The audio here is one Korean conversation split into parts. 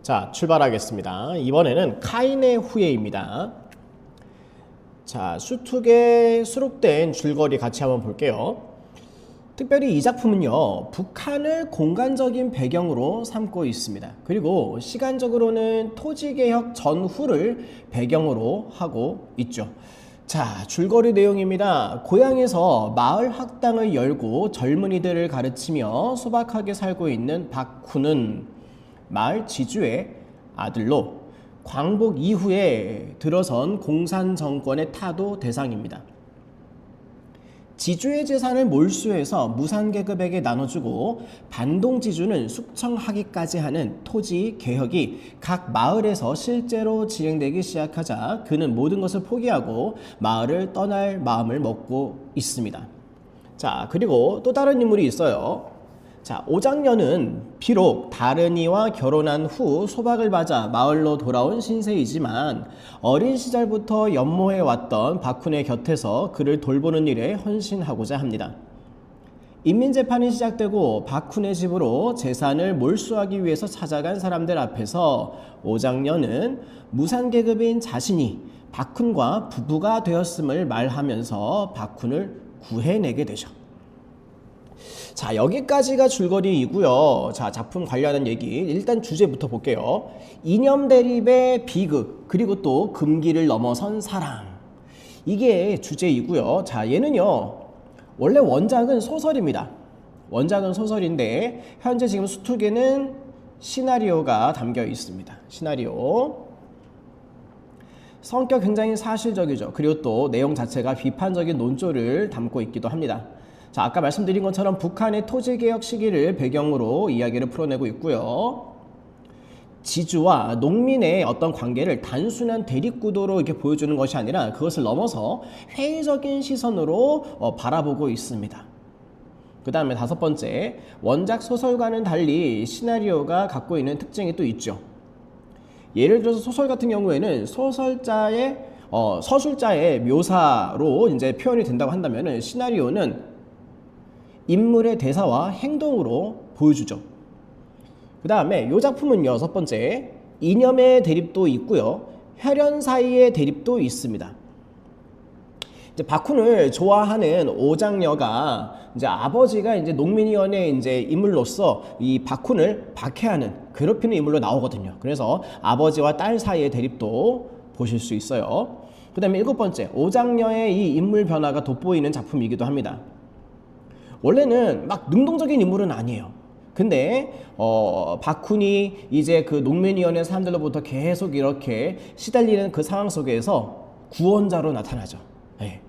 자, 출발하겠습니다. 이번에는 카인의 후예입니다. 자, 수특에 수록된 줄거리 같이 한번 볼게요. 특별히 이 작품은요, 북한을 공간적인 배경으로 삼고 있습니다. 그리고 시간적으로는 토지개혁 전후를 배경으로 하고 있죠. 자, 줄거리 내용입니다. 고향에서 마을 학당을 열고 젊은이들을 가르치며 소박하게 살고 있는 박훈은 마을 지주의 아들로 광복 이후에 들어선 공산 정권의 타도 대상입니다. 지주의 재산을 몰수해서 무산계급에게 나눠주고 반동지주는 숙청하기까지 하는 토지 개혁이 각 마을에서 실제로 진행되기 시작하자 그는 모든 것을 포기하고 마을을 떠날 마음을 먹고 있습니다. 자, 그리고 또 다른 인물이 있어요. 자, 오장녀는 비록 다른이와 결혼한 후 소박을 맞아 마을로 돌아온 신세이지만 어린 시절부터 연모해왔던 박훈의 곁에서 그를 돌보는 일에 헌신하고자 합니다. 인민재판이 시작되고 박훈의 집으로 재산을 몰수하기 위해서 찾아간 사람들 앞에서 오장녀는 무산계급인 자신이 박훈과 부부가 되었음을 말하면서 박훈을 구해내게 되죠. 자, 여기까지가 줄거리이고요. 자, 작품 관련한 얘기 일단 주제부터 볼게요. 이념 대립의 비극, 그리고 또 금기를 넘어선 사랑, 이게 주제이고요. 자, 얘는요, 원래 원작은 소설입니다. 원작은 소설인데 현재 지금 수특에는 시나리오가 담겨 있습니다. 시나리오. 성격 굉장히 사실적이죠. 그리고 또 내용 자체가 비판적인 논조를 담고 있기도 합니다. 자, 아까 말씀드린 것처럼 북한의 토지개혁 시기를 배경으로 이야기를 풀어내고 있고요. 지주와 농민의 어떤 관계를 단순한 대립구도로 이렇게 보여주는 것이 아니라 그것을 넘어서 회의적인 시선으로 바라보고 있습니다. 그 다음에 다섯 번째, 원작 소설과는 달리 시나리오가 갖고 있는 특징이 또 있죠. 예를 들어서 소설 같은 경우에는 서술자의 묘사로 이제 표현이 된다고 한다면은 시나리오는 인물의 대사와 행동으로 보여주죠. 그 다음에 이 작품은 여섯 번째, 이념의 대립도 있고요, 혈연 사이의 대립도 있습니다. 이제 박훈을 좋아하는 오장녀가 이제 아버지가 이제 농민위원회 이제 인물로서 이 박훈을 박해하는, 괴롭히는 인물로 나오거든요. 그래서 아버지와 딸 사이의 대립도 보실 수 있어요. 그 다음에 일곱 번째, 오장녀의 이 인물 변화가 돋보이는 작품이기도 합니다. 원래는 막 능동적인 인물은 아니에요. 근데 박훈이 이제 그 농민위원회 사람들로부터 계속 이렇게 시달리는 그 상황 속에서 구원자로 나타나죠. 네.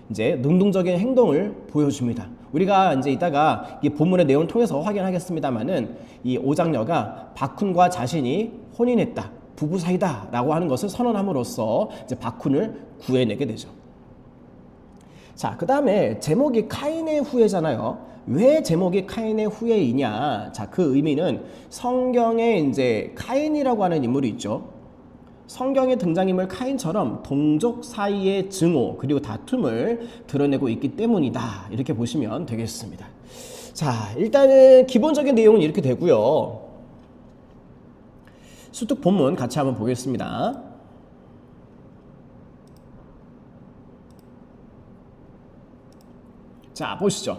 이제 능동적인 행동을 보여줍니다. 우리가 이제 이따가 이 본문의 내용을 통해서 확인하겠습니다만은 이 오장녀가 박훈과 자신이 혼인했다, 부부 사이다라고 하는 것을 선언함으로써 이제 박훈을 구해내게 되죠. 자, 그 다음에 제목이 카인의 후예잖아요. 왜 제목이 카인의 후예이냐? 자, 그 의미는 성경에 이제 카인이라고 하는 인물이 있죠. 성경의 등장인물 카인처럼 동족 사이의 증오 그리고 다툼을 드러내고 있기 때문이다. 이렇게 보시면 되겠습니다. 자, 일단은 기본적인 내용은 이렇게 되고요. 수특 본문 같이 한번 보겠습니다. 자, 보시죠.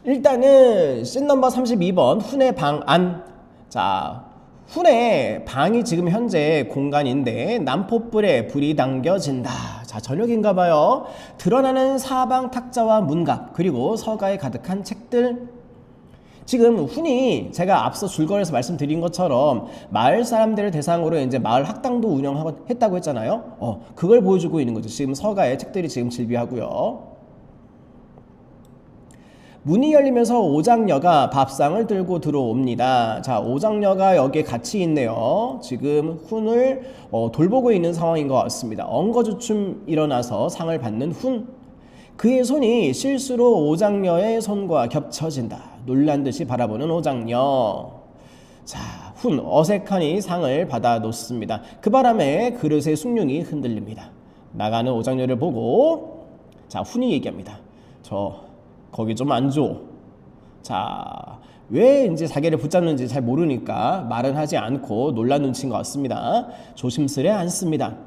일단은 씬 넘버 32번 훈의 방 안. 자, 훈의 방이 지금 현재 공간인데 남포불에 불이 당겨진다. 자, 저녁인가 봐요. 드러나는 사방 탁자와 문각, 그리고 서가에 가득한 책들. 지금 훈이 제가 앞서 줄거리에서 말씀드린 것처럼 마을 사람들을 대상으로 이제 마을 학당도 운영하고 했다고 했잖아요. 그걸 보여주고 있는 거죠. 지금 서가에 책들이 지금 질비하고요. 문이 열리면서 오장녀가 밥상을 들고 들어옵니다. 자, 오장녀가 여기에 같이 있네요. 지금 훈을 돌보고 있는 상황인 것 같습니다. 엉거주춤 일어나서 상을 받는 훈. 그의 손이 실수로 오장녀의 손과 겹쳐진다. 놀란 듯이 바라보는 오장녀. 자, 훈 어색하니 상을 받아 놓습니다. 그 바람에 그릇의 숭늉이 흔들립니다. 나가는 오장녀를 보고 자, 훈이 얘기합니다. 거기 좀 안 줘. 자, 왜 이제 자기를 붙잡는지 잘 모르니까 말은 하지 않고 놀란 눈치인 것 같습니다. 조심스레 앉습니다.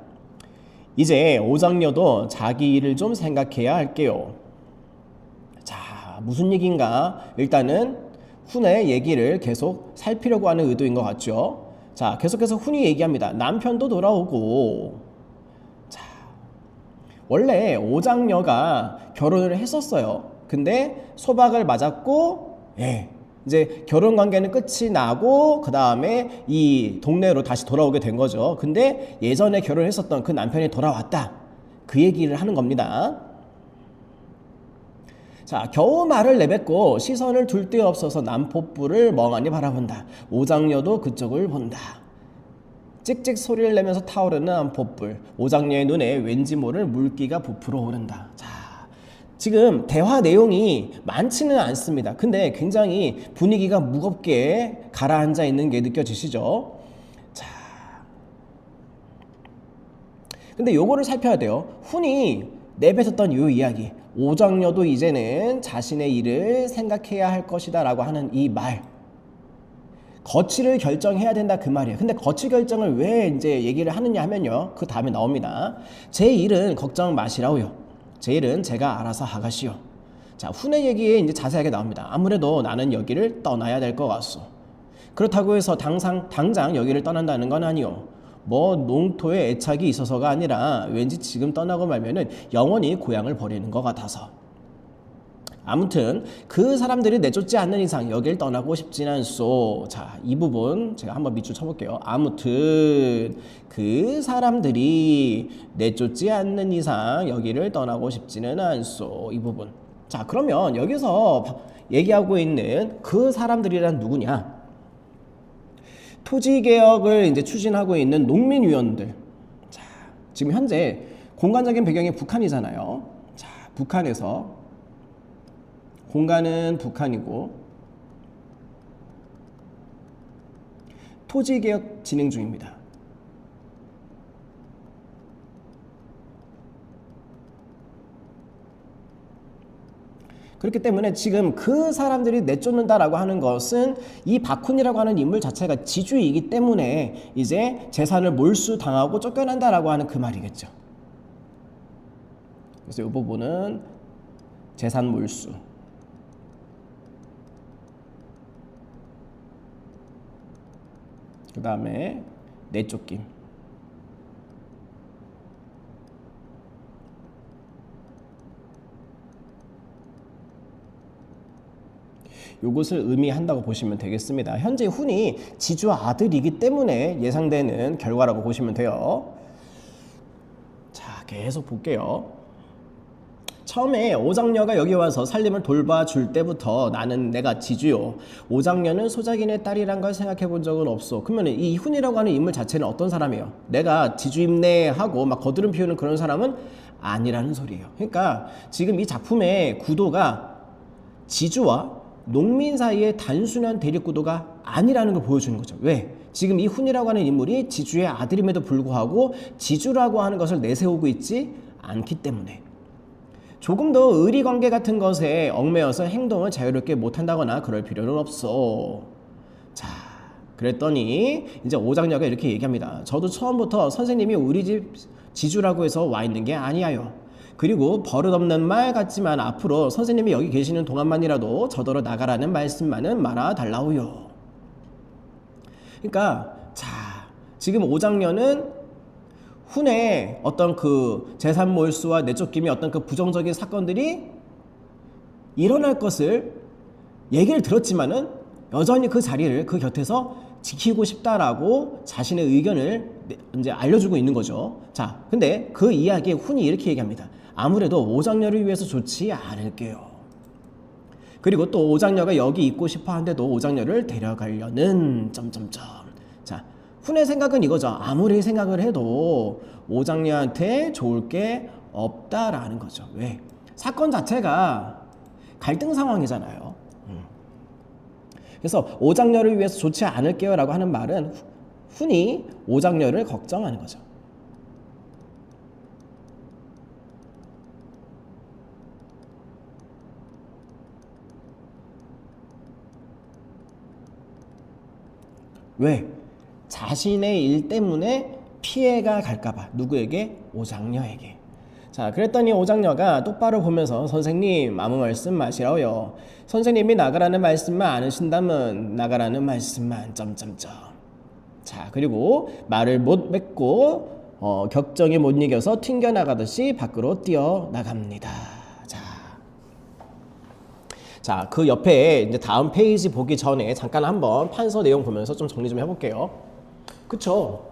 이제 오장녀도 자기 일을 좀 생각해야 할게요. 자, 무슨 얘기인가? 일단은 훈의 얘기를 계속 살피려고 하는 의도인 것 같죠. 자, 계속해서 훈이 얘기합니다. 남편도 돌아오고. 자, 원래 오장녀가 결혼을 했었어요. 근데 소박을 맞았고, 예, 이제 결혼 관계는 끝이 나고 그 다음에 이 동네로 다시 돌아오게 된 거죠. 근데 예전에 결혼했었던 그 남편이 돌아왔다. 그 얘기를 하는 겁니다. 자, 겨우 말을 내뱉고 시선을 둘 데 없어서 남포부를 멍하니 바라본다. 오장녀도 그쪽을 본다. 찍찍 소리를 내면서 타오르는 남포불. 오장녀의 눈에 왠지 모를 물기가 부풀어 오른다. 자, 지금 대화 내용이 많지는 않습니다. 근데 굉장히 분위기가 무겁게 가라앉아 있는 게 느껴지시죠? 자, 근데 요거를 살펴야 돼요. 훈이 내뱉었던 요 이야기. 오장녀도 이제는 자신의 일을 생각해야 할 것이다 라고 하는 이 말. 거취를 결정해야 된다 그 말이에요. 근데 거취 결정을 왜 이제 얘기를 하느냐 하면요. 그 다음에 나옵니다. 제 일은 걱정 마시라고요. 제 일은 제가 알아서 하가시오. 자, 훈의 얘기에 이제 자세하게 나옵니다. 아무래도 나는 여기를 떠나야 될 것 같소. 그렇다고 해서 당장 여기를 떠난다는 건 아니요. 뭐 농토에 애착이 있어서가 아니라 왠지 지금 떠나고 말면은 영원히 고향을 버리는 것 같아서. 아무튼 그 사람들이 내쫓지 않는 이상 여길 떠나고 싶진 않소. 자, 이 부분 제가 한번 밑줄 쳐볼게요. 아무튼 그 사람들이 내쫓지 않는 이상 여기를 떠나고 싶지는 않소. 이 부분. 자, 그러면 여기서 얘기하고 있는 그 사람들이란 누구냐? 토지개혁을 이제 추진하고 있는 농민위원들. 자, 지금 현재 공간적인 배경이 북한이잖아요. 자, 북한에서 공간은 북한이고 토지개혁 진행 중입니다. 그렇기 때문에 지금 그 사람들이 내쫓는다라고 하는 것은 이 박훈이라고 하는 인물 자체가 지주이기 때문에 이제 재산을 몰수당하고 쫓겨난다라고 하는 그 말이겠죠. 그래서 이 부분은 재산 몰수. 그 다음에 내쫓김. 요것을 의미한다고 보시면 되겠습니다. 현재 훈이 지주 아들이기 때문에 예상되는 결과라고 보시면 돼요. 자, 계속 볼게요. 처음에 오장녀가 여기 와서 살림을 돌봐줄 때부터 나는 내가 지주요. 오장녀는 소작인의 딸이란 걸 생각해 본 적은 없어. 그러면 이 훈이라고 하는 인물 자체는 어떤 사람이에요? 내가 지주임네 하고 막 거드름 피우는 그런 사람은 아니라는 소리예요. 그러니까 지금 이 작품의 구도가 지주와 농민 사이의 단순한 대립구도가 아니라는 걸 보여주는 거죠. 왜? 지금 이 훈이라고 하는 인물이 지주의 아들임에도 불구하고 지주라고 하는 것을 내세우고 있지 않기 때문에 조금 더 의리관계 같은 것에 얽매여서 행동을 자유롭게 못한다거나 그럴 필요는 없어. 자, 그랬더니 이제 오장녀가 이렇게 얘기합니다. 저도 처음부터 선생님이 우리 집 지주라고 해서 와 있는 게 아니에요. 그리고 버릇없는 말 같지만 앞으로 선생님이 여기 계시는 동안만이라도 저더러 나가라는 말씀만은 말아달라우요. 그러니까 자, 지금 오장녀는 훈의 어떤 그 재산 몰수와 내쫓김의 어떤 그 부정적인 사건들이 일어날 것을 얘기를 들었지만은 여전히 그 자리를 그 곁에서 지키고 싶다라고 자신의 의견을 이제 알려주고 있는 거죠. 자, 근데 그 이야기에 훈이 이렇게 얘기합니다. 아무래도 오장녀를 위해서 좋지 않을게요. 그리고 또 오장녀가 여기 있고 싶어 한데도 오장녀를 데려가려는 점점점. 자, 훈의 생각은 이거죠. 아무리 생각을 해도 오장녀한테 좋을 게 없다라는 거죠. 왜? 사건 자체가 갈등 상황이잖아요. 그래서 오장녀를 위해서 좋지 않을게요 라고 하는 말은 훈이 오장녀를 걱정하는 거죠. 왜? 자신의 일 때문에 피해가 갈까봐. 누구에게? 오장녀에게. 자, 그랬더니 오장녀가 똑바로 보면서 선생님 아무 말씀 마시라요. 선생님이 나가라는 말씀만 안 하신다면 나가라는 말씀만 점점점. 자, 그리고 말을 못 맺고 격정에 못 이겨서 튕겨나가듯이 밖으로 뛰어나갑니다. 자, 그 옆에 이제 다음 페이지 보기 전에 잠깐 한번 판서 내용 보면서 좀 정리 좀 해볼게요. 그쵸?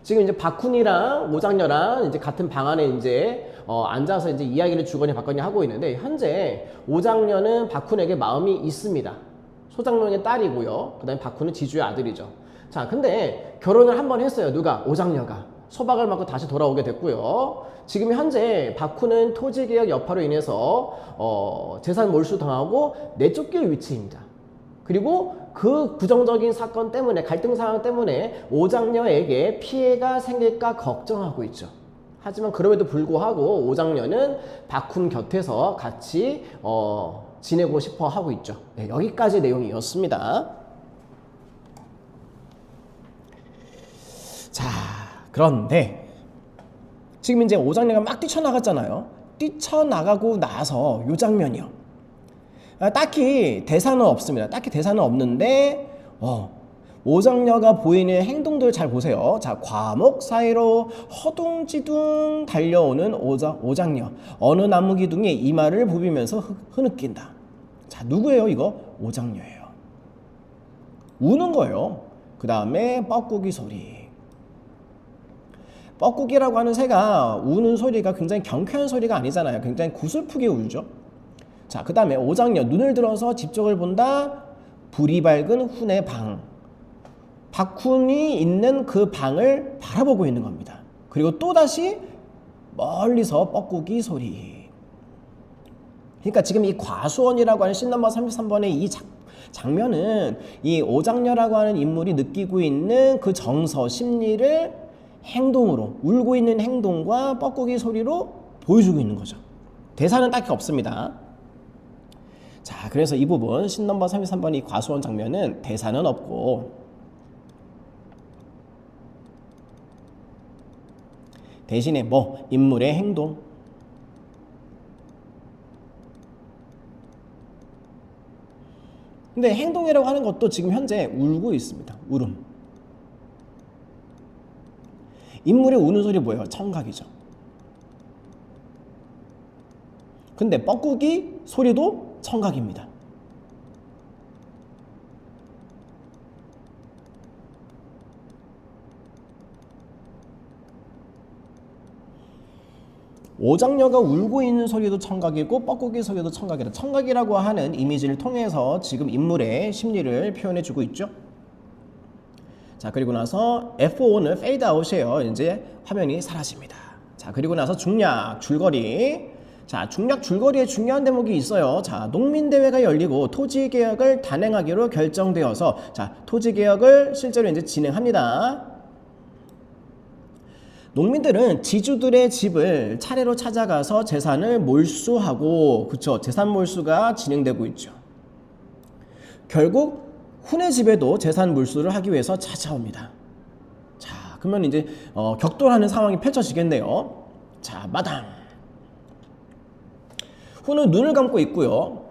지금 이제 박훈이랑 오장녀랑 이제 같은 방 안에 이제 앉아서 이제 이야기를 주거니 받거니 하고 있는데, 현재 오장녀는 박훈에게 마음이 있습니다. 소장룡의 딸이고요. 그 다음에 박훈은 지주의 아들이죠. 자, 근데 결혼을 한 번 했어요. 누가? 오장녀가. 소박을 맞고 다시 돌아오게 됐고요. 지금 현재 박훈은 토지개혁 여파로 인해서 재산 몰수 당하고 내쫓길 위치입니다. 그리고 그 부정적인 사건 때문에, 갈등 상황 때문에 오장녀에게 피해가 생길까 걱정하고 있죠. 하지만 그럼에도 불구하고 오장녀는 박훈 곁에서 같이 지내고 싶어 하고 있죠. 네, 여기까지 내용이었습니다. 자, 그런데 지금 이제 오장녀가 막 뛰쳐나갔잖아요. 뛰쳐나가고 나서 요 장면이요. 딱히 대사는 없습니다. 딱히 대사는 없는데 오장녀가 보이는 행동들 잘 보세요. 자, 과목 사이로 허둥지둥 달려오는 오장녀. 어느 나무 기둥에 이마를 부비면서 흐느낀다. 자, 누구예요 이거? 오장녀예요. 우는 거예요. 그 다음에 뻐꾸기 소리. 뻐꾸기라고 하는 새가 우는 소리가 굉장히 경쾌한 소리가 아니잖아요. 굉장히 구슬프게 울죠. 자, 그 다음에 오장녀. 눈을 들어서 집적을 본다. 불이 밝은 훈의 방. 박훈이 있는 그 방을 바라보고 있는 겁니다. 그리고 또다시 멀리서 뻐꾸기 소리. 그러니까 지금 이 과수원이라고 하는 씬 넘버 33번의 이 장면은 이 오장녀라고 하는 인물이 느끼고 있는 그 정서, 심리를 행동으로, 울고 있는 행동과 뻐꾸기 소리로 보여주고 있는 거죠. 대사는 딱히 없습니다. 자, 그래서 이 부분 씬 넘버 33번 이 과수원 장면은 대사는 없고 대신에 뭐 인물의 행동, 근데 행동이라고 하는 것도 지금 현재 울고 있습니다. 울음. 인물의 우는 소리 뭐예요? 청각이죠. 근데 뻐꾸기 소리도 청각입니다. 오장녀가 울고 있는 소리도 청각이고 뻐꾸기 소리도 청각이다. 청각이라고 하는 이미지를 통해서 지금 인물의 심리를 표현해주고 있죠. 자, 그리고 나서 F5는 페이드 아웃이에요. 이제 화면이 사라집니다. 자, 그리고 나서 중략, 줄거리. 자, 중략 줄거리에 중요한 대목이 있어요. 자, 농민대회가 열리고 토지개혁을 단행하기로 결정되어서, 자, 토지개혁을 실제로 이제 진행합니다. 농민들은 지주들의 집을 차례로 찾아가서 재산을 몰수하고, 그쵸, 재산 몰수가 진행되고 있죠. 결국 훈의 집에도 재산 몰수를 하기 위해서 찾아옵니다. 자, 그러면 이제 격돌하는 상황이 펼쳐지겠네요. 자, 마당. 훈은 눈을 감고 있고요.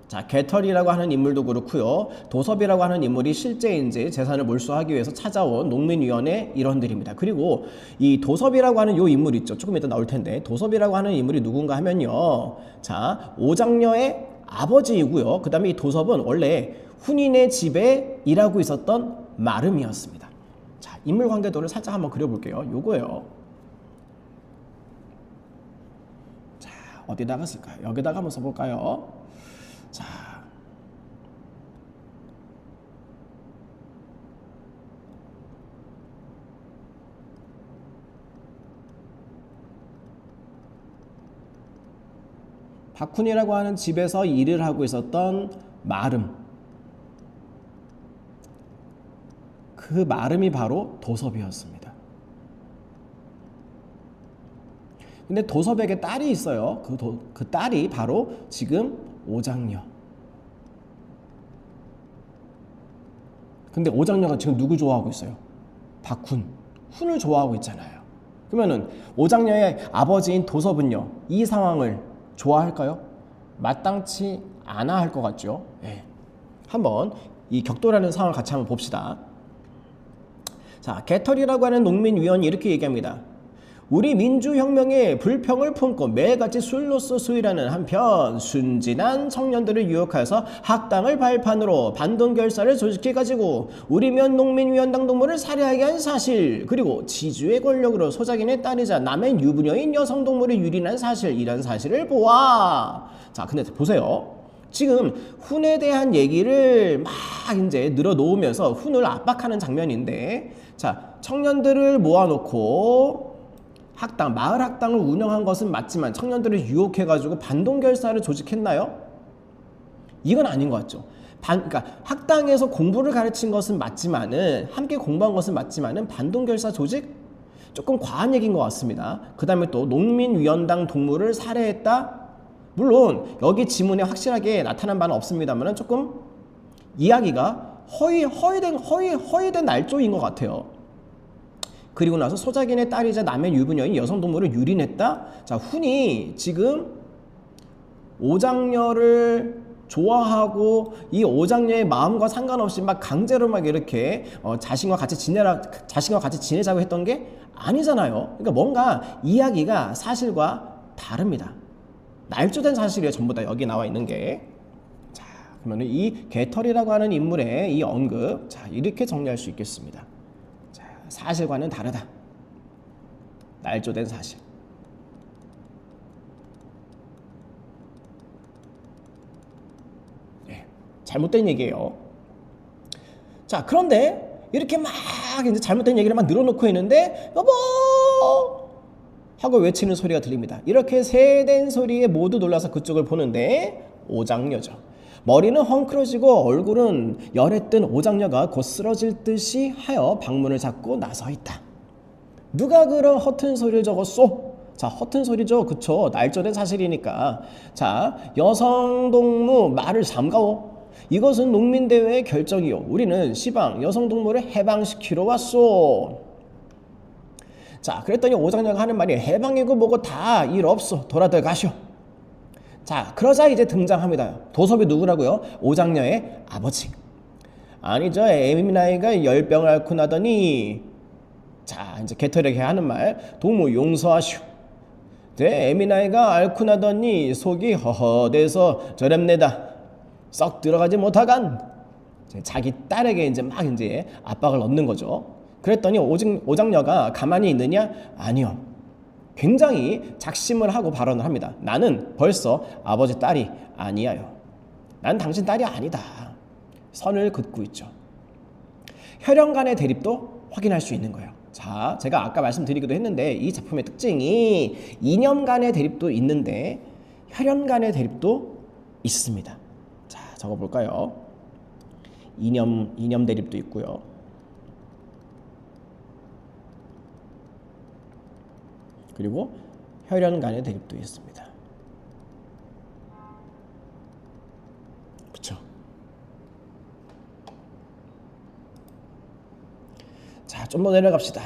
자, 개털이라고 하는 인물도 그렇고요. 도섭이라고 하는 인물이 실제 이제 재산을 몰수하기 위해서 찾아온 농민위원회 일원들입니다. 그리고 이 도섭이라고 하는 요 인물 있죠. 조금 이따 나올 텐데, 도섭이라고 하는 인물이 누군가 하면요. 자, 오장녀의 아버지이고요. 그 다음에 이 도섭은 원래 훈인의 집에 일하고 있었던 마름이었습니다. 자, 인물 관계도를 살짝 한번 그려볼게요. 요거예요. 자, 어디다가 쓸까요? 여기다가 한번 써볼까요? 자, 박훈이라고 하는 집에서 일을 하고 있었던 마름. 그 마름이 바로 도섭이었습니다. 근데 도섭에게 딸이 있어요. 그 딸이 바로 지금 오장녀. 근데 오장녀가 지금 누구 좋아하고 있어요? 박훈. 훈을 좋아하고 있잖아요. 그러면은 오장녀의 아버지인 도섭은요, 이 상황을 좋아할까요? 마땅치 않아 할 것 같죠. 예. 한번 이 격돌하는 상황을 같이 한번 봅시다. 자, 개털이라고 하는 농민위원이 이렇게 얘기합니다. 우리 민주혁명에 불평을 품고 매일같이 술로서 수일하는 한편 순진한 청년들을 유혹하여서 학당을 발판으로 반동결사를 조직해가지고 우리면 농민위원당 동무를 살해하게 한 사실, 그리고 지주의 권력으로 소작인의 딸이자 남의 유부녀인 여성 동무를 유린한 사실, 이런 사실을 보아. 자, 근데 보세요. 지금 훈에 대한 얘기를 막 이제 늘어놓으면서 훈을 압박하는 장면인데, 자, 청년들을 모아놓고 학당, 마을 학당을 운영한 것은 맞지만 청년들을 유혹해가지고 반동결사를 조직했나요? 이건 아닌 것 같죠. 그러니까 학당에서 공부를 가르친 것은 맞지만은, 함께 공부한 것은 맞지만은 반동결사 조직? 조금 과한 얘기인 것 같습니다. 그 다음에 또 농민위원당 동무를 살해했다? 물론 여기 지문에 확실하게 나타난 바는 없습니다만 조금 이야기가 허위된 날조인 것 같아요. 그리고 나서 소작인의 딸이자 남의 유부녀인 여성 동무를 유린했다? 자, 훈이 지금 오장녀를 좋아하고 이 오장녀의 마음과 상관없이 막 강제로 막 이렇게 자신과 같이 지내자고 했던 게 아니잖아요. 그러니까 뭔가 이야기가 사실과 다릅니다. 날조된 사실이에요. 전부 다 여기 나와 있는 게. 자, 그러면 이 개털이라고 하는 인물의 이 언급, 자, 이렇게 정리할 수 있겠습니다. 자, 사실과는 다르다. 날조된 사실. 네, 잘못된 얘기예요. 자, 그런데 이렇게 막 이제 잘못된 얘기를 막 늘어놓고 있는데 여보 하고 외치는 소리가 들립니다. 이렇게 세댄 소리에 모두 놀라서 그쪽을 보는데 오장녀죠. 머리는 헝클어지고 얼굴은 열에 뜬 오장녀가 곧 쓰러질 듯이 하여 방문을 잡고 나서 있다. 누가 그런 허튼 소리를 적었소? 자, 허튼 소리죠. 그쵸? 날조된 사실이니까. 자, 여성동무 말을 삼가오. 이것은 농민대회의 결정이요. 우리는 시방 여성동무를 해방시키러 왔소. 자, 그랬더니 오장녀가 하는 말이 해방이고 뭐고 다 일 없어. 돌아들 가시오. 자, 그러자 이제 등장합니다. 도섭이 누구라고요? 오장녀의 아버지. 아니, 저 에미나이가 열병을 앓고 나더니, 자, 이제 개털에게 하는 말, 동무 용서하시오. 네, 에미나이가 앓고 나더니 속이 허허대서 저렵네다. 썩 들어가지 못하간. 자기 딸에게 이제 막 이제 압박을 넣는 거죠. 그랬더니 오장녀가 가만히 있느냐? 아니요. 굉장히 작심을 하고 발언을 합니다. 나는 벌써 아버지 딸이 아니야요. 난 당신 딸이 아니다. 선을 긋고 있죠. 혈연 간의 대립도 확인할 수 있는 거예요. 자, 제가 아까 말씀드리기도 했는데 이 작품의 특징이 이념 간의 대립도 있는데 혈연 간의 대립도 있습니다. 자, 적어볼까요? 이념 대립도 있고요. 그리고 혈연 간의 대립도 있습니다. 그렇죠? 자, 좀 더 내려갑시다.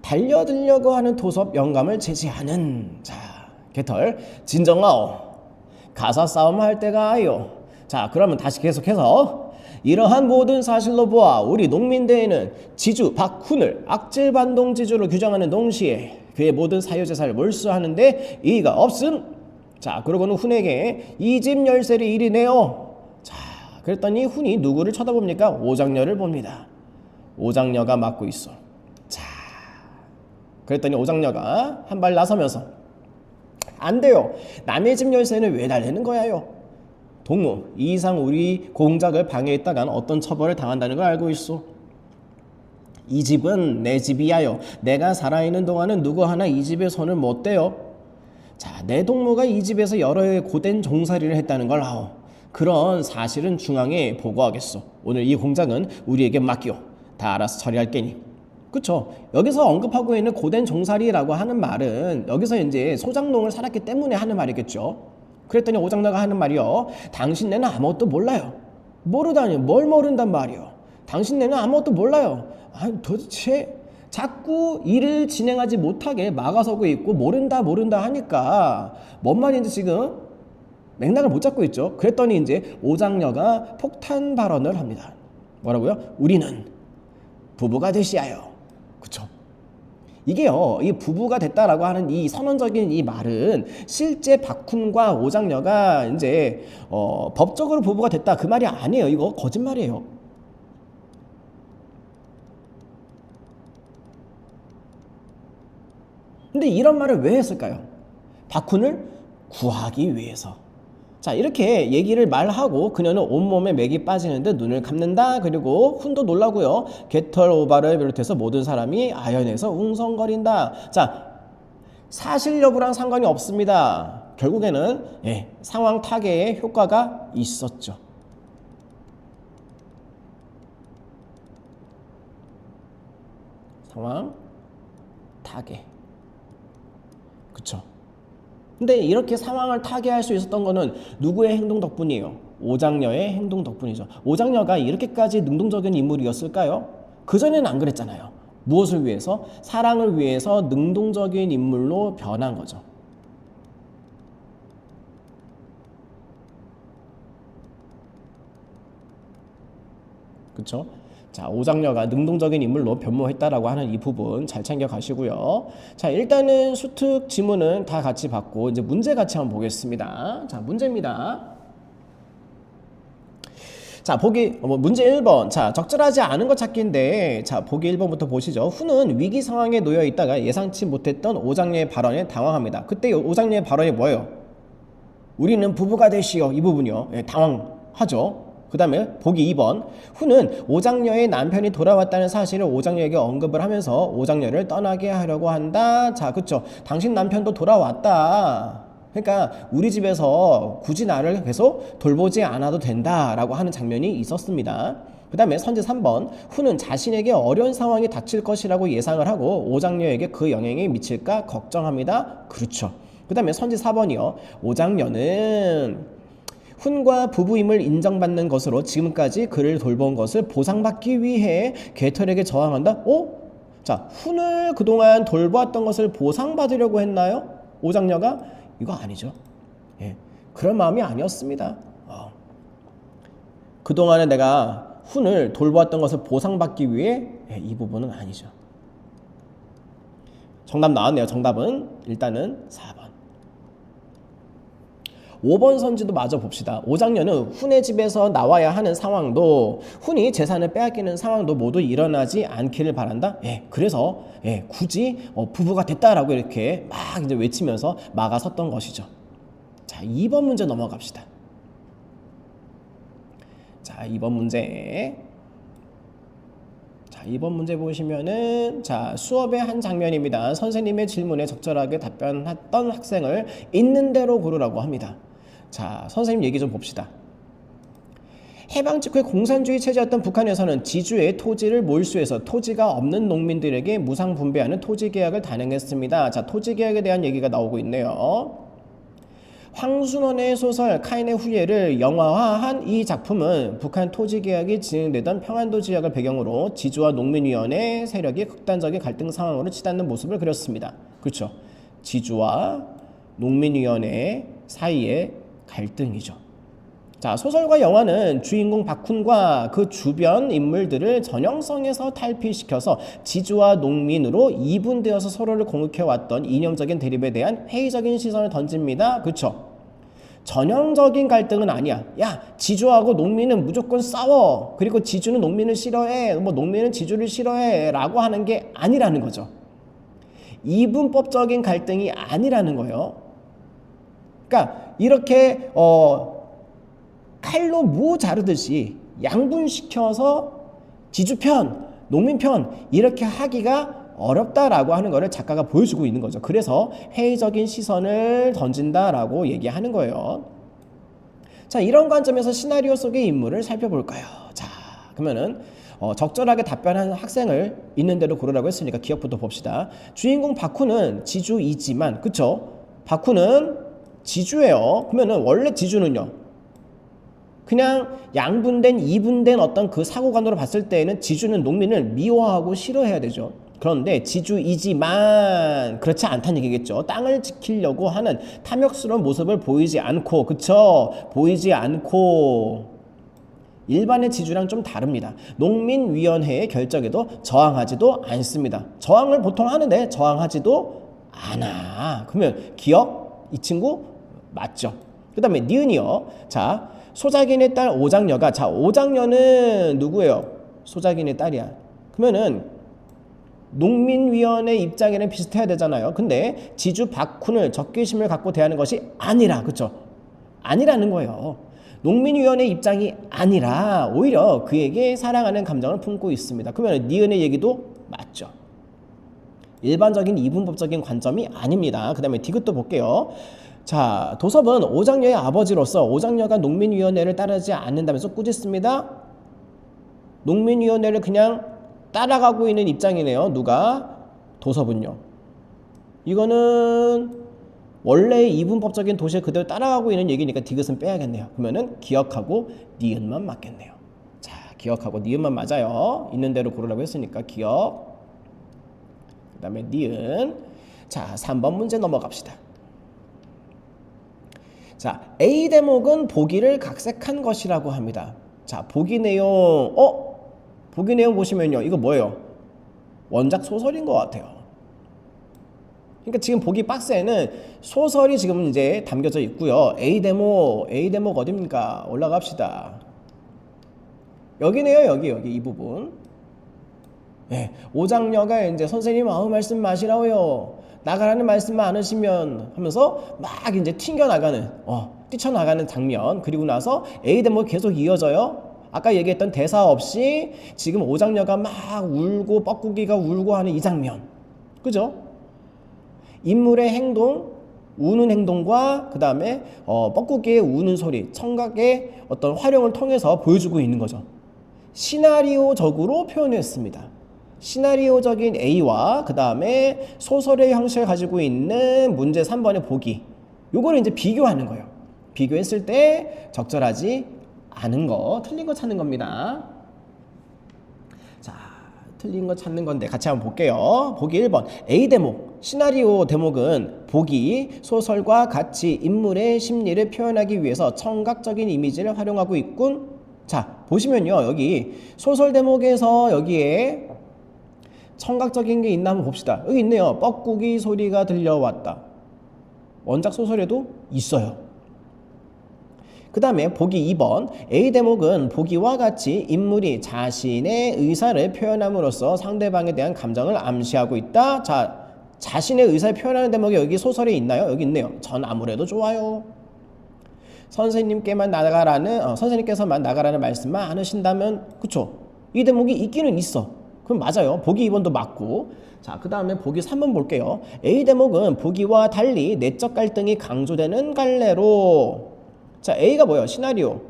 달려들려고 하는 도섭 영감을 제지하는, 자, 개털 진정하오. 가사 싸움 할 때가 아요. 자, 그러면 다시 계속해서 이러한 모든 사실로 보아 우리 농민대회는 지주 박훈을 악질반동 지주로 규정하는 동시에 그의 모든 사유재산을 몰수하는데 이의가 없음. 자, 그러고는 훈에게 이 집 열쇠를 이리 내어. 자, 그랬더니 훈이 누구를 쳐다봅니까? 오장녀를 봅니다. 오장녀가 맡고 있어. 자, 그랬더니 오장녀가 한 발 나서면서 안 돼요. 남의 집 열쇠는 왜 달래는 거야요? 동무, 이 이상 우리 공작을 방해했다간 어떤 처벌을 당한다는 걸 알고 있소. 이 집은 내 집이야요. 내가 살아있는 동안은 누구 하나 이 집에 손을 못 대요. 자, 내 동무가 이 집에서 여러 해 고된 종살이를 했다는 걸 아오. 그런 사실은 중앙에 보고하겠소. 오늘 이 공작은 우리에게 맡기오. 다 알아서 처리할 게니. 그쵸? 여기서 언급하고 있는 고된 종살이라고 하는 말은 여기서 이제 소장농을 살았기 때문에 하는 말이겠죠. 그랬더니 오장녀가 하는 말이요. 당신네는 아무것도 몰라요. 모르다니 뭘 모른단 말이요. 당신네는 아무것도 몰라요. 아니 도대체 자꾸 일을 진행하지 못하게 막아서고 있고 모른다 하니까 뭔 말인지 지금 맥락을 못 잡고 있죠. 그랬더니 이제 오장녀가 폭탄 발언을 합니다. 뭐라고요? 우리는 부부가 되시하여. 그쵸? 이게요, 이 부부가 됐다라고 하는 이 선언적인 이 말은 실제 박훈과 오장녀가 이제 법적으로 부부가 됐다 그 말이 아니에요. 이거 거짓말이에요. 근데 이런 말을 왜 했을까요? 박훈을 구하기 위해서. 자, 이렇게 얘기를 말하고 그녀는 온몸에 맥이 빠지는 듯 눈을 감는다. 그리고 훈도 놀라고요. 개털 오바를 비롯해서 모든 사람이 아연해서 웅성거린다. 자, 사실 여부랑 상관이 없습니다. 결국에는 상황 타개의 효과가 있었죠. 상황 타개. 그쵸? 근데 이렇게 상황을 타개할 수 있었던 거는 누구의 행동 덕분이에요? 오장녀의 행동 덕분이죠. 오장녀가 이렇게까지 능동적인 인물이었을까요? 그전에는 안 그랬잖아요. 무엇을 위해서? 사랑을 위해서 능동적인 인물로 변한 거죠. 그쵸? 자, 오장녀가 능동적인 인물로 변모했다라고 하는 이 부분 잘 챙겨 가시고요. 자, 일단은 수특 지문은 다 같이 받고 이제 문제 같이 한번 보겠습니다. 자, 문제입니다. 자, 보기 문제 1번. 자, 적절하지 않은 것 찾기인데, 자, 보기 1번부터 보시죠. 후는 위기 상황에 놓여 있다가 예상치 못했던 오장녀의 발언에 당황합니다. 그때 오장녀의 발언이 뭐예요? 우리는 부부가 되시오. 이 부분이요. 당황하죠. 그 다음에 보기 2번. 후는 오장녀의 남편이 돌아왔다는 사실을 오장녀에게 언급을 하면서 오장녀를 떠나게 하려고 한다. 자, 그쵸. 당신 남편도 돌아왔다. 그러니까 우리 집에서 굳이 나를 계속 돌보지 않아도 된다라고 하는 장면이 있었습니다. 그 다음에 선제 3번. 후는 자신에게 어려운 상황이 닥칠 것이라고 예상을 하고 오장녀에게 그 영향이 미칠까 걱정합니다. 그렇죠. 그 다음에 선제 4번이요. 오장녀는 훈과 부부임을 인정받는 것으로 지금까지 그를 돌본 것을 보상받기 위해 개털에게 저항한다? 자, 훈을 그동안 돌보았던 것을 보상받으려고 했나요? 오장녀가? 이거 아니죠. 그런 마음이 아니었습니다. 그동안에 내가 훈을 돌보았던 것을 보상받기 위해 이 부분은 아니죠. 정답 나왔네요. 정답은 일단은 4번. 5번 선지도 마저 봅시다. 오장녀는 훈의 집에서 나와야 하는 상황도 훈이 재산을 빼앗기는 상황도 모두 일어나지 않기를 바란다. 그래서 굳이 부부가 됐다라고 이렇게 막 이제 외치면서 막아섰던 것이죠. 자, 2번 문제 넘어갑시다. 자, 2번 문제. 자, 2번 문제 보시면은 자, 수업의 한 장면입니다. 선생님의 질문에 적절하게 답변했던 학생을 있는 대로 고르라고 합니다. 자, 선생님 얘기 좀 봅시다. 해방 직후에 공산주의 체제였던 북한에서는 지주의 토지를 몰수해서 토지가 없는 농민들에게 무상 분배하는 토지 계약을 단행했습니다. 자, 토지 계약에 대한 얘기가 나오고 있네요. 황순원의 소설 카인의 후예를 영화화한 이 작품은 북한 토지 계약이 진행되던 평안도 지역을 배경으로 지주와 농민위원회 세력이 극단적인 갈등 상황으로 치닫는 모습을 그렸습니다. 그렇죠? 지주와 농민위원회 사이의 갈등이죠. 자, 소설과 영화는 주인공 박훈과 그 주변 인물들을 전형성에서 탈피시켜서 지주와 농민으로 이분되어서 서로를 공격해왔던 이념적인 대립에 대한 회의적인 시선을 던집니다. 그렇죠? 전형적인 갈등은 아니야. 야, 지주하고 농민은 무조건 싸워. 그리고 지주는 농민을 싫어해. 농민은 지주를 싫어해. 라고 하는 게 아니라는 거죠. 이분법적인 갈등이 아니라는 거예요. 그러니까 이렇게 칼로 무 자르듯이 양분시켜서 지주편, 농민편 이렇게 하기가 어렵다라고 하는 것을 작가가 보여주고 있는 거죠. 그래서 회의적인 시선을 던진다라고 얘기하는 거예요. 자, 이런 관점에서 시나리오 속의 인물을 살펴볼까요? 자, 그러면은 적절하게 답변한 학생을 있는 대로 고르라고 했으니까 기억부터 봅시다. 주인공 박훈은 지주이지만, 그쵸? 박훈은 지주예요. 그러면은 원래 지주는요? 그냥 양분된 이분된 어떤 그 사고관으로 봤을 때에는 지주는 농민을 미워하고 싫어해야 되죠. 그런데 지주이지만 그렇지 않다는 얘기겠죠. 땅을 지키려고 하는 탐욕스러운 모습을 보이지 않고, 그쵸? 보이지 않고 일반의 지주랑 좀 다릅니다. 농민위원회의 결정에도 저항하지도 않습니다. 저항을 보통 하는데 저항하지도 않아. 그러면 기억? 이 친구 맞죠? 그 다음에 니은이요. 자, 소작인의 딸 오장녀가, 자, 오장녀는 누구예요? 소작인의 딸이야. 그러면은 농민위원회 입장에는 비슷해야 되잖아요. 근데 지주 박훈을 적개심을 갖고 대하는 것이 아니라, 그쵸? 아니라는 거예요. 농민위원회 입장이 아니라 오히려 그에게 사랑하는 감정을 품고 있습니다. 그러면 니은의 얘기도 맞죠. 일반적인 이분법적인 관점이 아닙니다. 그 다음에 디귿도 볼게요. 자, 도섭은 오장녀의 아버지로서 오장녀가 농민위원회를 따르지 않는다면서 꾸짖습니다. 농민위원회를 그냥 따라가고 있는 입장이네요. 누가? 도섭은요. 이거는 원래 이분법적인 도시에 그대로 따라가고 있는 얘기니까 디귿은 빼야겠네요. 그러면은 기억하고 니은만 맞겠네요. 자, 기억하고 니은만 맞아요. 있는 대로 고르라고 했으니까 기억. 그 다음에 니은. 자, 3번 문제 넘어갑시다. 자, A 대목은 보기를 각색한 것이라고 합니다. 자, 보기 내용, 보기 내용 보시면요. 이거 뭐예요? 원작 소설인 것 같아요. 그러니까 지금 보기 박스에는 소설이 지금 이제 담겨져 있고요. A 대목 어딥니까? 올라갑시다. 여기네요. 여기 이 부분. 네, 오장녀가 이제 선생님 말씀 마시라고요. 나가라는 말씀만 안 하시면 하면서 막 이제 튕겨나가는, 뛰쳐나가는 장면. 그리고 나서 A 대목 계속 이어져요. 아까 얘기했던 대사 없이 지금 오장녀가 막 울고 뻐꾸기가 울고 하는 이 장면. 그죠? 인물의 행동, 우는 행동과 그 다음에 뻐꾸기의 우는 소리, 청각의 어떤 활용을 통해서 보여주고 있는 거죠. 시나리오적으로 표현했습니다. 시나리오적인 A와 그 다음에 소설의 형식을 가지고 있는 문제 3번의 보기, 요거를 이제 비교하는 거예요. 비교했을 때 적절하지 않은 거, 틀린 거 찾는 겁니다. 자, 틀린 거 찾는 건데 같이 한번 볼게요. 보기 1번 A 대목, 시나리오 대목은 보기, 소설과 같이 인물의 심리를 표현하기 위해서 청각적인 이미지를 활용하고 있군. 자, 보시면요. 여기 소설 대목에서 여기에 청각적인 게 있나 한번 봅시다. 여기 있네요. 뻐꾸기 소리가 들려왔다. 원작 소설에도 있어요. 그 다음에 보기 2번 A 대목은 보기와 같이 인물이 자신의 의사를 표현함으로써 상대방에 대한 감정을 암시하고 있다. 자, 자신의 의사를 표현하는 대목이 여기 소설에 있나요? 여기 있네요. 전 아무래도 좋아요. 선생님께만 나가라는 선생님께서만 나가라는 말씀만 안 하신다면, 그쵸? 이 대목이 있기는 있어. 그럼 맞아요. 보기 2번도 맞고. 자, 그 다음에 보기 3번 볼게요. A 대목은 보기와 달리 내적 갈등이 강조되는 갈래로. 자, A가 뭐예요? 시나리오.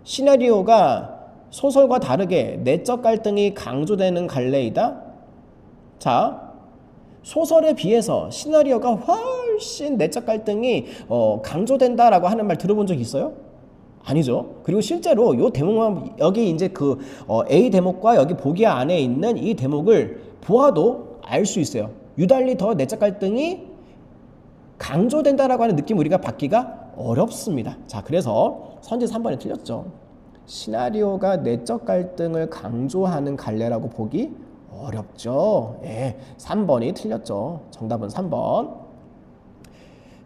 시나리오가 소설과 다르게 내적 갈등이 강조되는 갈래이다. 자, 소설에 비해서 시나리오가 훨씬 내적 갈등이 강조된다라고 하는 말 들어본 적 있어요? 아니죠. 그리고 실제로 요 대목만 여기 이제 그 A 대목과 여기 보기 안에 있는 이 대목을 보아도 알 수 있어요. 유달리 더 내적 갈등이 강조된다라고 하는 느낌 우리가 받기가 어렵습니다. 자, 그래서 선지 3번에 틀렸죠. 시나리오가 내적 갈등을 강조하는 갈래라고 보기 어렵죠. 예, 3번이 틀렸죠. 정답은 3번.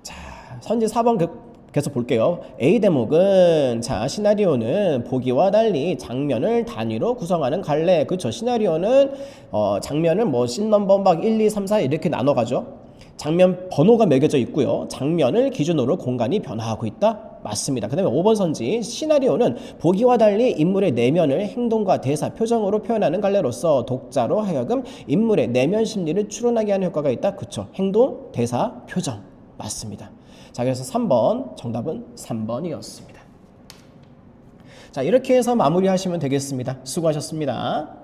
자, 선지 4번 계속 볼게요. A 대목은, 자, 시나리오는 보기와 달리 장면을 단위로 구성하는 갈래. 그렇죠. 시나리오는 장면을 뭐 씬 넘버 막 1, 2, 3, 4 이렇게 나눠가죠. 장면 번호가 매겨져 있고요. 장면을 기준으로 공간이 변화하고 있다. 맞습니다. 그 다음에 5번 선지, 시나리오는 보기와 달리 인물의 내면을 행동과 대사, 표정으로 표현하는 갈래로서 독자로 하여금 인물의 내면 심리를 추론하게 하는 효과가 있다. 그쵸. 행동, 대사, 표정. 맞습니다. 자, 그래서 3번, 정답은 3번이었습니다. 자, 이렇게 해서 마무리하시면 되겠습니다. 수고하셨습니다.